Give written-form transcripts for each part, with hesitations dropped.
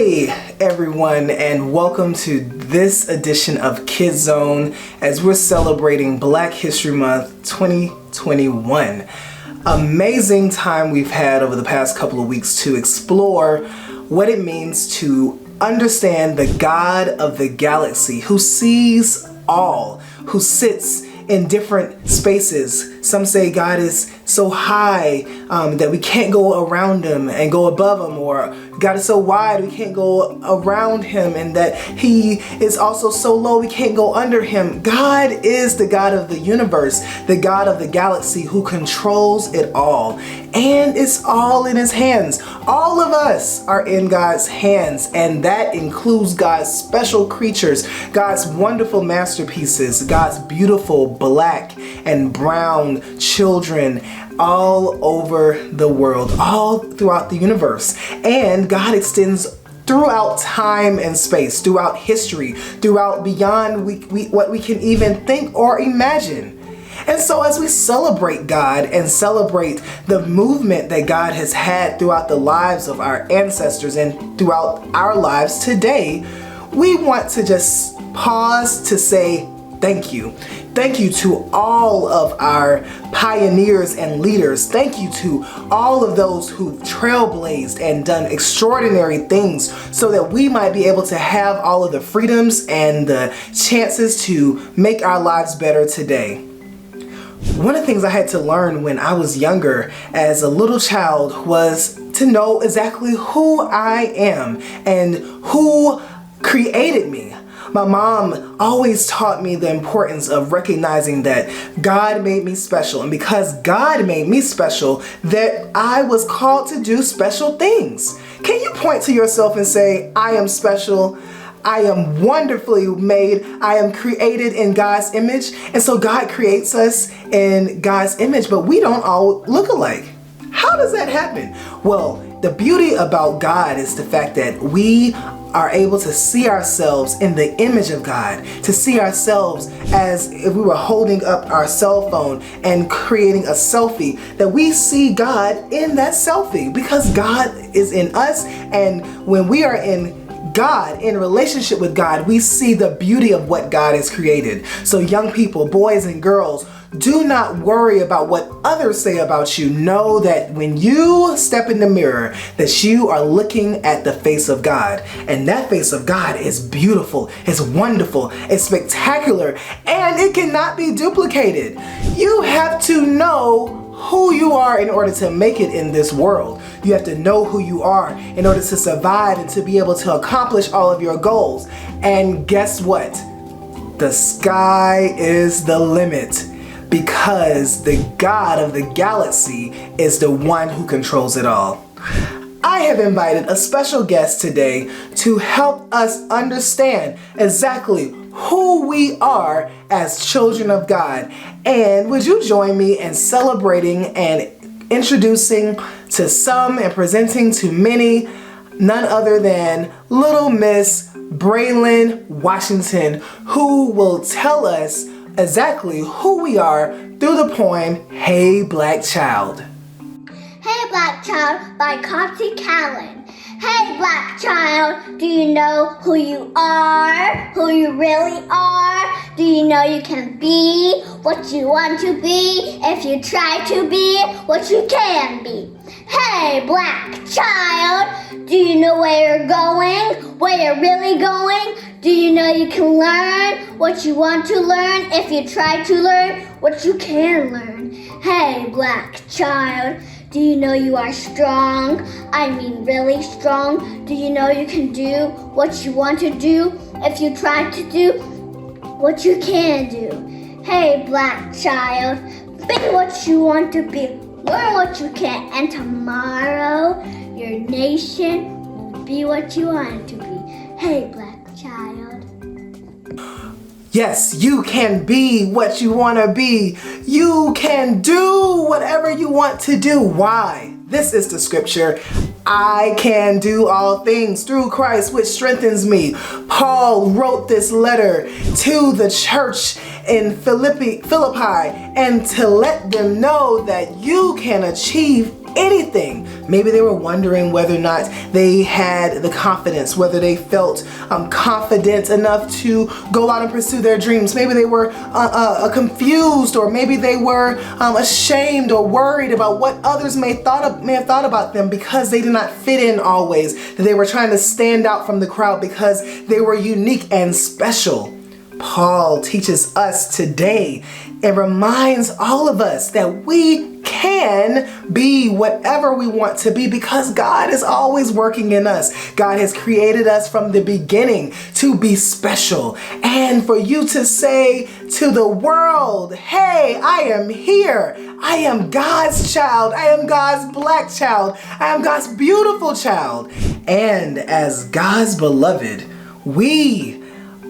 Hey everyone, and welcome to this edition of Kids Zone as we're celebrating Black History Month 2021. Amazing time we've had over the past couple of weeks to explore what it means to understand the God of the galaxy who sees all, who sits in different spaces. Some say God is so high that we can't go around him and go above him, or God is so wide we can't go around him, and that he is also so low we can't go under him. God is the God of the universe, the God of the galaxy who controls it all, and it's all in his hands. All of us are in God's hands, and that includes God's special creatures, God's wonderful masterpieces, God's beautiful black and brown children all over the world, all throughout the universe. And God extends throughout time and space, throughout history, throughout beyond what we can even think or imagine. And so as we celebrate God and celebrate the movement that God has had throughout the lives of our ancestors and throughout our lives today, we want to just pause to say thank you. Thank you to all of our pioneers and leaders. Thank you to all of those who've trailblazed and done extraordinary things so that we might be able to have all of the freedoms and the chances to make our lives better today. One of the things I had to learn when I was younger as a little child was to know exactly who I am and who created me. My mom always taught me the importance of recognizing that God made me special, and because God made me special, that I was called to do special things. Can you point to yourself and say, I am special? I am wonderfully made. I am created in God's image. And so God creates us in God's image, but we don't all look alike. How does that happen? Well, the beauty about God is the fact that we are able to see ourselves in the image of God, to see ourselves as if we were holding up our cell phone and creating a selfie, that we see God in that selfie because God is in us. And when we are in God, in relationship with God, we see the beauty of what God has created. So young people, boys and girls, do not worry about what others say about you. Know that when you step in the mirror, that you are looking at the face of God. And that face of God is beautiful, it's wonderful, it's spectacular, and it cannot be duplicated. You have to know who you are in order to make it in this world. You have to know who you are in order to survive and to be able to accomplish all of your goals. And guess what? The sky is the limit, because the God of the galaxy is the one who controls it all. I have invited a special guest today to help us understand exactly who we are as children of God. And would you join me in celebrating and introducing to some and presenting to many none other than Little Miss Braylon Washington, who will tell us exactly who we are through the poem Hey Black Child. Hey Black Child by Copsy Callan. Hey Black Child, do you know who you are? Who you really are? Do you know you can be what you want to be if you try to be what you can be? Hey Black Child, do you know where you're going? Where you're really going? Do you know you can learn what you want to learn if you try to learn what you can learn? Hey Black Child, do you know you are strong? I mean really strong. Do you know you can do what you want to do if you try to do what you can do? Hey Black Child, be what you want to be, learn what you can, and tomorrow your nation will be what you want it to be. Hey Black Child. Yes, you can be what you want to be. You can do whatever you want to do. Why? This is the scripture. I can do all things through Christ, which strengthens me. Paul wrote this letter to the church in Philippi and to let them know that you can achieve anything. Maybe they were wondering whether or not they had the confidence, whether they felt confident enough to go out and pursue their dreams. Maybe they were confused, or maybe they were ashamed or worried about what others may have thought about them because they did not fit in always, that they were trying to stand out from the crowd because they were unique and special. Paul teaches us today and reminds all of us that we can be whatever we want to be because God is always working in us. God has created us from the beginning to be special, and for you to say to the world, hey, I am here. I am God's child. I am God's black child. I am God's beautiful child. And as God's beloved, we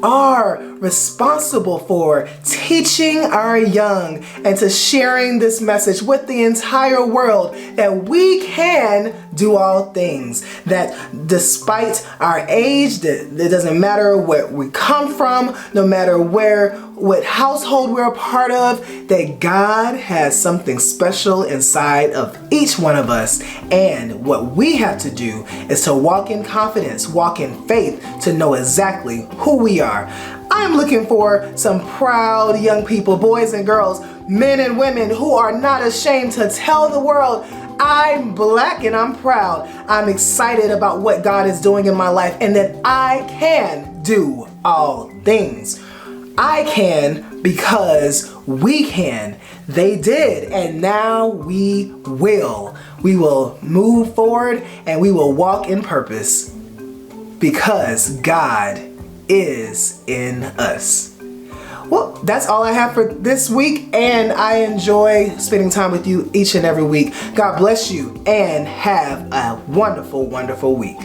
are responsible for teaching our young and to sharing this message with the entire world that we can do all things, that despite our age, that it doesn't matter where we come from, no matter what household we're a part of, that God has something special inside of each one of us. And what we have to do is to walk in confidence, walk in faith, to know exactly who we are. I'm looking for some proud young people, boys and girls, men and women who are not ashamed to tell the world, I'm black and I'm proud. I'm excited about what God is doing in my life and that I can do all things. I can because we can. They did, and now we will. We will move forward and we will walk in purpose because God is in us. Well, that's all I have for this week, and I enjoy spending time with you each and every week. God bless you and have a wonderful, wonderful week.